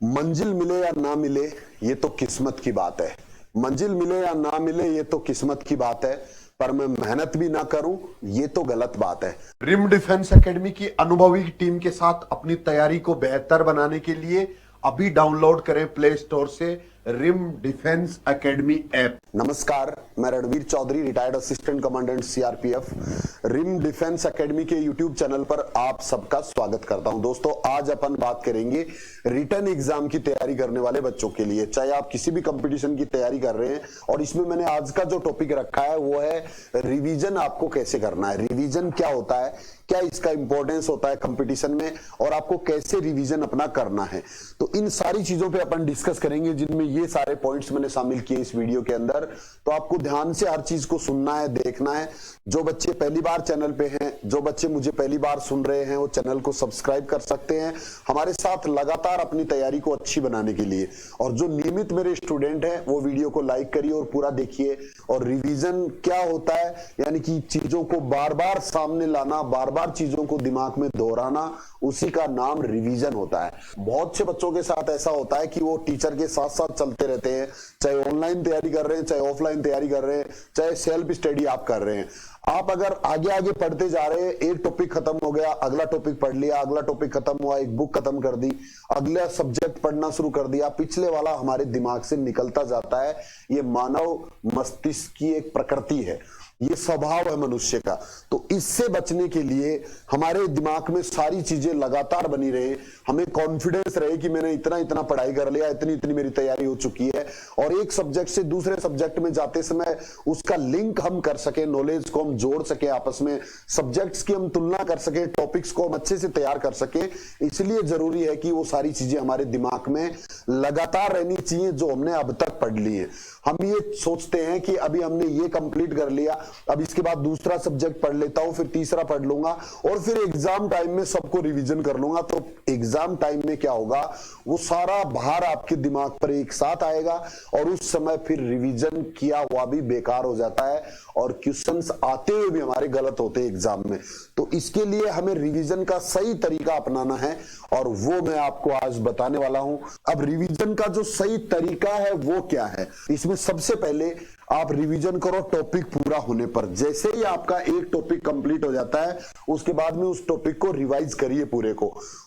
मंजिल मिले या ना मिले ये तो किस्मत की बात है। मंजिल मिले या ना मिले ये तो किस्मत की बात है, पर मैं मेहनत भी ना करूं ये तो गलत बात है। रिम डिफेंस एकेडमी की अनुभवी टीम के साथ अपनी तैयारी को बेहतर बनाने के लिए अभी डाउनलोड करें प्ले स्टोर से रिम डिफेंस एकेडमी ऐप। नमस्कार, मैं Ranveer Chaudhary, retired assistant commandant CRPF, Rim Defence Academy के यूट्यूब चैनल पर आप सबका स्वागत करता हूं। दोस्तों, आज अपन बात करेंगे रिटन एग्जाम की तैयारी करने वाले बच्चों के लिए। चाहे आप किसी भी कंपटीशन की तैयारी कर रहे हैं, और इसमें मैंने आज का जो टॉपिक रखा है वो है रिवीजन आपको कैसे करना है। रिवीजन क्या होता है, क्या इसका इंपॉर्टेंस होता है कंपटीशन में, और आपको कैसे रिवीजन अपना करना है। तो इन सारी चीजों पे अपन डिस्कस करेंगे, जिनमें ये सारे पॉइंट्स मैंने शामिल किए इस वीडियो के अंदर। तो आपको ध्यान से हर चीज को सुनना है, देखना है। जो बच्चे पहली बार चैनल पे हैं, जो बच्चे मुझे पहली बार सुन रहे हैं, वो चैनल को सब्सक्राइब कर सकते हैं हमारे साथ लगातार अपनी तैयारी को अच्छी बनाने के लिए। और जो नियमित मेरे स्टूडेंट हैं वो वीडियो को लाइक करिए और पूरा देखिए। और रिवीजन क्या होता है, यानी कि चीजों को बार बार सामने लाना, बार बार चीजों को दिमाग में दोहराना, उसी का नाम रिवीजन होता है। बहुत से बच्चों के साथ ऐसा होता है कि वो टीचर के साथ साथ चलते रहते हैं, चाहे ऑनलाइन तैयारी कर रहे हैं, चाहे ऑफलाइन तैयारी कर रहे हैं, चाहे सेल्फ स्टडी आप कर रहे हैं। आप अगर आगे आगे पढ़ते जा रहे हैं, एक टॉपिक खत्म हो गया, अगला टॉपिक पढ़ लिया, अगला टॉपिक खत्म हुआ, एक बुक खत्म कर दी, अगला सब्जेक्ट पढ़ना शुरू कर दिया, पिछले वाला हमारे दिमाग से निकलता जाता है। ये मानव मस्तिष्क की एक प्रकृति है, ये स्वभाव है मनुष्य का। तो इससे बचने के लिए हमारे दिमाग में सारी चीजें लगातार बनी रहे, हमें कॉन्फिडेंस रहे कि मैंने इतना इतना पढ़ाई कर लिया, इतनी इतनी मेरी तैयारी हो चुकी है, और एक सब्जेक्ट से दूसरे सब्जेक्ट में जाते समय उसका लिंक हम कर सके, नॉलेज को हम जोड़ सके, आपस में सब्जेक्ट्स की हम तुलना कर सके, टॉपिक्स को हम अच्छे से तैयार कर सके। इसलिए जरूरी है कि वो सारी चीजें हमारे दिमाग में लगातार रहनी चाहिए जो हमने अब तक पढ़ ली है। हम ये सोचते हैं कि अभी हमने ये कंप्लीट कर लिया, अब इसके बाद दूसरा सब्जेक्ट पढ़ लेता हूं, फिर तीसरा पढ़ लूंगा, और फिर एग्जाम टाइम में सबको रिवीजन कर लूंगा। तो एग्जाम टाइम में क्या होगा, वो सारा भार आपके दिमाग पर एक साथ आएगा, और उस समय फिर रिवीजन किया हुआ भी बेकार हो जाता है, और क्वेश्चंस आते हुए भी हमारे गलत होते हैं एग्जाम में। तो इसके लिए हमें रिवीजन का सही तरीका अपनाना है, और वो मैं आपको आज बताने वाला हूं। अब रिवीजन का जो सही तरीका है वो क्या है, इसमें सबसे पहले आप रिवीजन करो टॉपिक पूरा होने पर। जैसे ही आपका एक टॉपिक कंप्लीट हो जाता है, उसके बाद में उस टॉपिक को रिवाइज करिए पूरे को।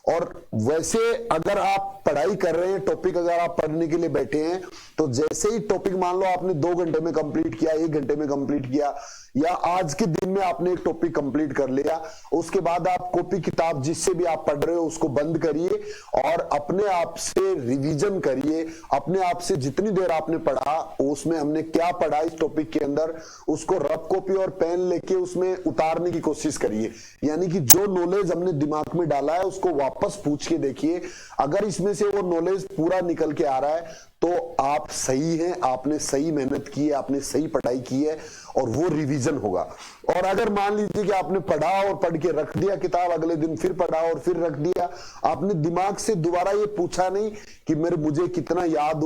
और वैसे अगर आप पढ़ाई कर रहे हैं, टॉपिक अगर आप पढ़ने के लिए बैठे हैं, तो जैसे ही टॉपिक मान लो आपने 2 घंटे में कंप्लीट किया, 1 घंटे में कंप्लीट किया, या आज के दिन में आपने एक टॉपिक कंप्लीट कर लिया, उसके बाद आप कॉपी किताब जिससे भी आप पढ़ रहे हो उसको बंद करिए और अपने आप से रिवीजन करिए। अपने आप से जितनी देर आपने पढ़ा, उसमें हमने क्या पढ़ा इस टॉपिक के अंदर, उसको रफ कॉपी और पेन लेके उसमें उतारने की कोशिश करिए। यानी कि जो नॉलेज हमने दिमाग में डाला है उसको वापस पूछ के देखिए। अगर इसमें से वो नॉलेज पूरा निकल के आ रहा है तो आप सही हैं, आपने सही मेहनत की है, आपने सही पढ़ाई की है, और वो रिवीजन होगा। और अगर मान लीजिए कि आपने पढ़ा और पढ़ के रख दिया किताब, अगले दिन फिर पढ़ा और फिर रख दिया, आपने दिमाग से दोबारा ये पूछा नहीं कि मुझे कितना याद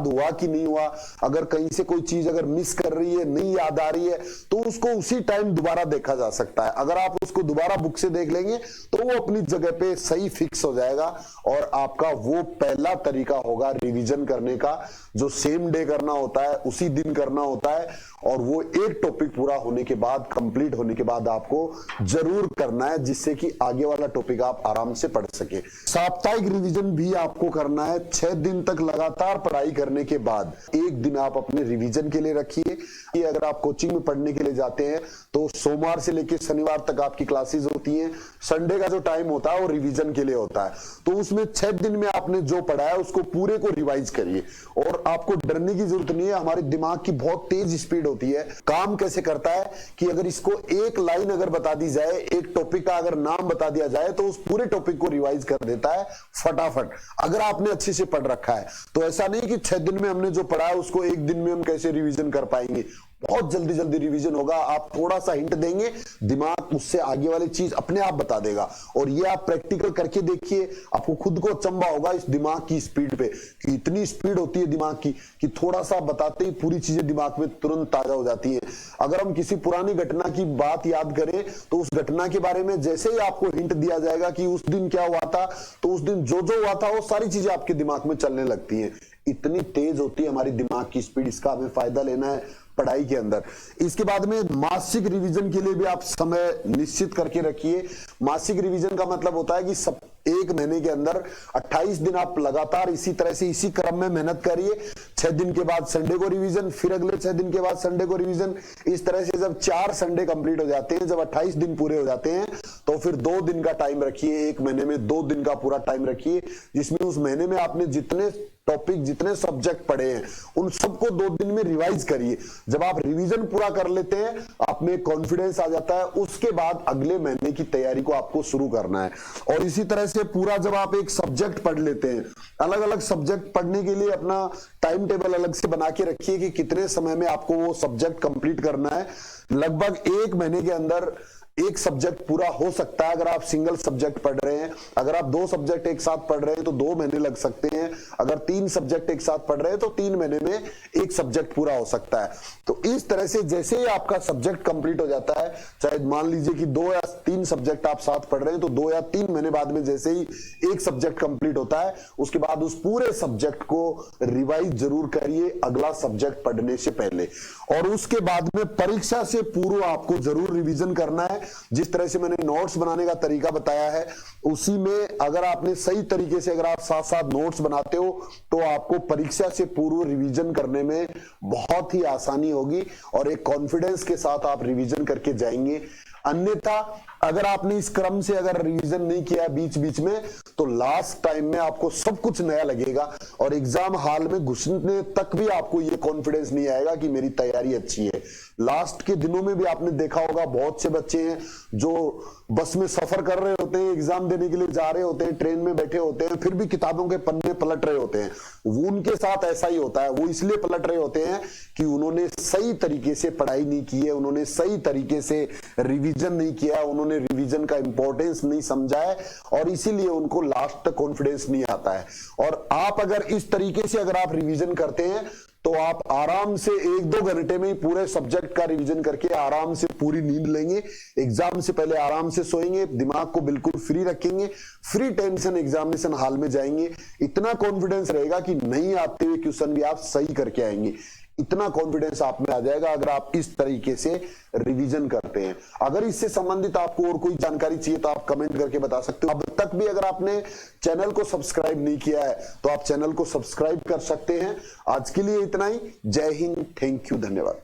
हुआ कि नहीं हुआ। अगर कहीं से कोई चीज अगर मिस कर रही है, नहीं याद आ रही है, तो उसको उसी टाइम दोबारा देखा जा सकता है। अगर आप उसको दोबारा बुक से देख लेंगे तो वो अपनी जगह पे सही फिक्स हो जाएगा, और आपका वो पहला तरीका होगा रिवीजन करने का, जो सेम डे करना होता है, उसी दिन करना होता है, और वो एक टॉपिक पूरा होने के बाद, कंप्लीट होने के बाद आपको जरूर करना है, जिससे कि आगे वाला टॉपिक आप आराम से पढ़ सके। साप्ताहिक रिवीजन भी आपको करना है। 6 दिन तक लगातार पढ़ाई करने के बाद एक दिन आप अपने रिवीजन के लिए रखिए। कि अगर आप कोचिंग में पढ़ने के लिए जाते हैं तो सोमवार से लेकर शनिवार तक आपकी क्लासेस होती हैं, संडे का जो टाइम होता है वो रिवीजन के लिए होता है। तो उसमें 6 दिन में आपने जो पढ़ा है उसको पूरे को रिवाइज करिए। और आपको डरने की जरूरत नहीं है, हमारे दिमाग की बहुत तेज स्पीड होती है। काम कैसे करता है कि अगर इसको एक लाइन अगर बता दी जाए, एक टॉपिक का अगर नाम बता दिया जाए, तो उस पूरे टॉपिक को रिवाइज कर देता है फटाफट, अगर आपने अच्छे से पढ़ रखा है। तो ऐसा नहीं कि 6 दिन में हमने जो पढ़ा है उसको एक दिन में हम कैसे रिवीजन कर पाएंगे, बहुत जल्दी जल्दी रिवीजन होगा। आप थोड़ा सा हिंट देंगे, दिमाग उससे आगे वाली चीज अपने आप बता देगा। और ये आप प्रैक्टिकल करके देखिए, आपको खुद को अचंभा होगा इस दिमाग की स्पीड पे, कि इतनी स्पीड होती है दिमाग की कि थोड़ा सा बताते ही पूरी चीजें दिमाग में तुरंत ताजा हो जाती है। अगर हम किसी पुरानी घटना की बात याद करें तो उस घटना के बारे में जैसे ही आपको हिंट दिया जाएगा कि उस दिन क्या हुआ था, तो उस दिन जो जो हुआ था वो सारी चीजें आपके दिमाग में चलने लगती हैं। इतनी तेज होती है हमारी दिमाग की स्पीड, इसका हमें फायदा लेना है पढ़ाई के अंदर। इसके बाद में मासिक रिवीजन के लिए भी आप समय निश्चित करके रखिए। मासिक रिवीजन का मतलब होता है कि सब एक महीने के अंदर 28 दिन आप लगातार इसी तरह से इसी क्रम में मेहनत करिए। 6 दिन के बाद संडे को रिवीजन, फिर अगले 6 दिन के बाद संडे को रिवीजन। इस तरह से जब 4 संडे कंप्लीट हो जाते हैं, जब 28 दिन पूरे हो जाते हैं, तो फिर 2 दिन का टाइम रखिए। एक महीने में 2 दिन का पूरा टाइम रखिए, जिसमें उस महीने में आपने जितने टॉपिक, जितने सब्जेक्ट पढ़े हैं उन सबको 2 दिन में रिवाइज करिए। जब आप रिवीजन पूरा कर लेते हैं, आप में कॉन्फिडेंस आ जाता है, उसके बाद अगले महीने की तैयारी को आपको शुरू करना है। और इसी तरह से पूरा जब आप एक सब्जेक्ट पढ़ लेते हैं, अलग अलग सब्जेक्ट पढ़ने के लिए अपना टाइम टेबल अलग से बना के रखिए कि कितने समय में आपको वो सब्जेक्ट कंप्लीट करना है। लगभग 1 महीने के अंदर एक सब्जेक्ट पूरा हो सकता है अगर आप सिंगल सब्जेक्ट पढ़ रहे हैं। अगर आप 2 सब्जेक्ट एक साथ पढ़ रहे हैं तो 2 महीने लग सकते हैं। अगर 3 सब्जेक्ट एक साथ पढ़ रहे हैं तो 3 महीने में एक सब्जेक्ट पूरा हो सकता है। तो इस तरह से जैसे ही आपका सब्जेक्ट कंप्लीट हो जाता है, चाहे मान लीजिए कि 2 या 3 सब्जेक्ट आप साथ पढ़ रहे हैं, तो 2 या 3 महीने बाद में जैसे ही एक सब्जेक्ट कंप्लीट होता है, उसके बाद उस पूरे सब्जेक्ट को रिवाइज जरूर करिए अगला सब्जेक्ट पढ़ने से पहले। और उसके बाद में परीक्षा से पूर्व आपको जरूर रिवीजन करना है। जिस तरह से मैंने नोट्स बनाने का तरीका बताया है, उसी में अगर आपने सही तरीके से अगर आप साथ साथ नोट्स बनाते हो तो आपको परीक्षा से पूर्व रिवीजन करने में बहुत ही आसानी होगी और एक कॉन्फिडेंस के साथ आप रिवीजन करके जाएंगे। अन्यथा अगर आपने इस क्रम से अगर रिवीजन नहीं किया बीच बीच में, तो लास्ट टाइम में आपको सब कुछ नया लगेगा और एग्जाम हॉल में घुसने तक भी आपको ये कॉन्फिडेंस नहीं आएगा कि मेरी तैयारी अच्छी है। लास्ट के दिनों में भी आपने देखा होगा, बहुत से बच्चे हैं जो बस में सफर कर रहे होते हैं, एग्जाम देने के लिए जा रहे होते हैं, ट्रेन में बैठे होते हैं, फिर भी किताबों के पन्ने पलट रहे होते हैं। वो उनके साथ ऐसा ही होता है। वो इसलिए पलट रहे होते हैं कि उन्होंने सही तरीके से पढ़ाई नहीं की है, उन्होंने सही तरीके से रिवीजन नहीं किया, उन्होंने रिवीजन का इंपॉर्टेंस नहीं समझा है और इसीलिए उनको लास्ट तक कॉन्फिडेंस नहीं आता है। और आप अगर इस तरीके से अगर आप रिवीजन करते हैं तो आप आराम से 1-2 घंटे में ही पूरे सब्जेक्ट का रिवीजन करके आराम से पूरी नींद लेंगे। एग्जाम से पहले आराम से सोएंगे, दिमाग को बिल्कुल फ्री रखेंगे, फ्री टेंशन एग्जामिनेशन हॉल में जाएंगे। इतना कॉन्फिडेंस रहेगा कि नहीं आते हुए क्वेश्चन भी आप सही करके आएंगे। इतना कॉन्फिडेंस आप में आ जाएगा अगर आप इस तरीके से रिवीजन करते हैं। अगर इससे संबंधित आपको और कोई जानकारी चाहिए तो आप कमेंट करके बता सकते हो। अब तक भी अगर आपने चैनल को सब्सक्राइब नहीं किया है तो आप चैनल को सब्सक्राइब कर सकते हैं। आज के लिए इतना ही। जय हिंद, थैंक यू, धन्यवाद।